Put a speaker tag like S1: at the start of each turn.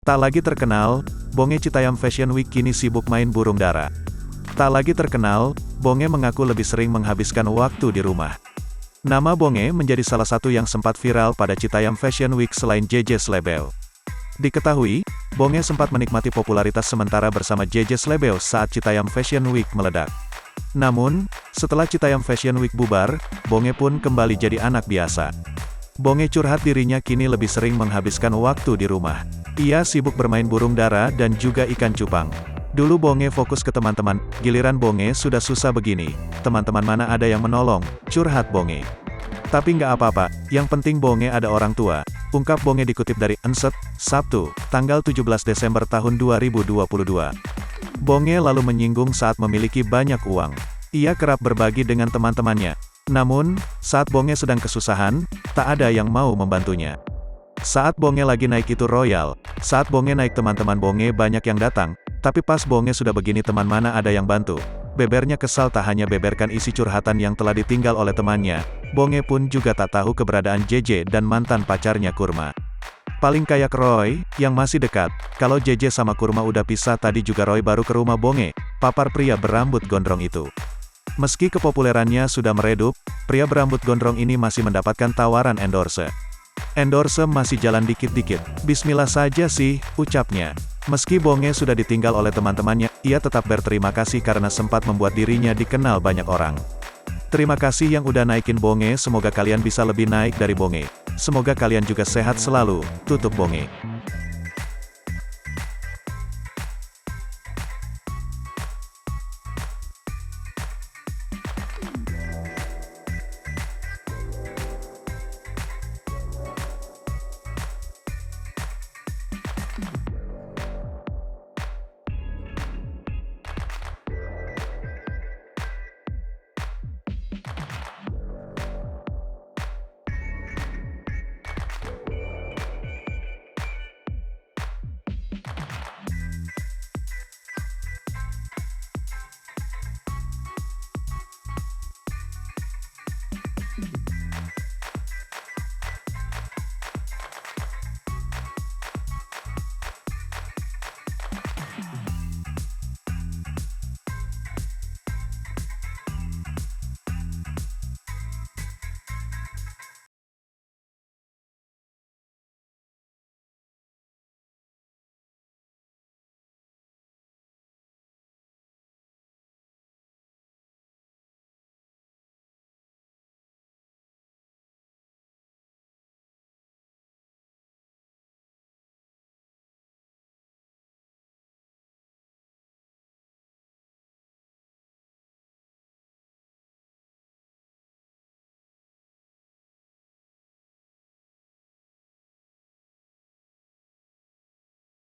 S1: Tak lagi terkenal, Bonge Citayam Fashion Week kini sibuk main burung dara. Tak lagi terkenal, Bonge mengaku lebih sering menghabiskan waktu di rumah. Nama Bonge menjadi salah satu yang sempat viral pada Citayam Fashion Week selain JJ Slebeo. Diketahui, Bonge sempat menikmati popularitas sementara bersama JJ Slebeo saat Citayam Fashion Week meledak. Namun, setelah Citayam Fashion Week bubar, Bonge pun kembali jadi anak biasa. Bonge curhat dirinya kini lebih sering menghabiskan waktu di rumah. Ia sibuk bermain burung dara dan juga ikan cupang. Dulu Bonge fokus ke teman-teman, giliran Bonge sudah susah begini. Teman-teman mana ada yang menolong, curhat Bonge. Tapi nggak apa-apa, yang penting Bonge ada orang tua. Ungkap Bonge dikutip dari Enset, Sabtu, tanggal 17 Desember tahun 2022. Bonge lalu menyinggung saat memiliki banyak uang. Ia kerap berbagi dengan teman-temannya. Namun, saat Bonge sedang kesusahan, tak ada yang mau membantunya. Saat Bonge lagi naik itu royal, saat Bonge naik teman-teman Bonge banyak yang datang, tapi pas Bonge sudah begini teman mana ada yang bantu. Bebernya kesal tak hanya beberkan isi curhatan yang telah ditinggal oleh temannya, Bonge pun juga tak tahu keberadaan JJ dan mantan pacarnya Kurma. Paling kayak Roy, yang masih dekat, kalau JJ sama Kurma udah pisah tadi juga Roy baru ke rumah Bonge, papar pria berambut gondrong itu. Meski kepopulerannya sudah meredup, pria berambut gondrong ini masih mendapatkan tawaran endorse. Endorse masih jalan dikit-dikit, bismillah saja sih, ucapnya. Meski Bonge sudah ditinggal oleh teman-temannya, ia tetap berterima kasih karena sempat membuat dirinya dikenal banyak orang. Terima kasih yang udah naikin Bonge, semoga kalian bisa lebih naik dari Bonge. Semoga kalian juga sehat selalu, tutup Bonge.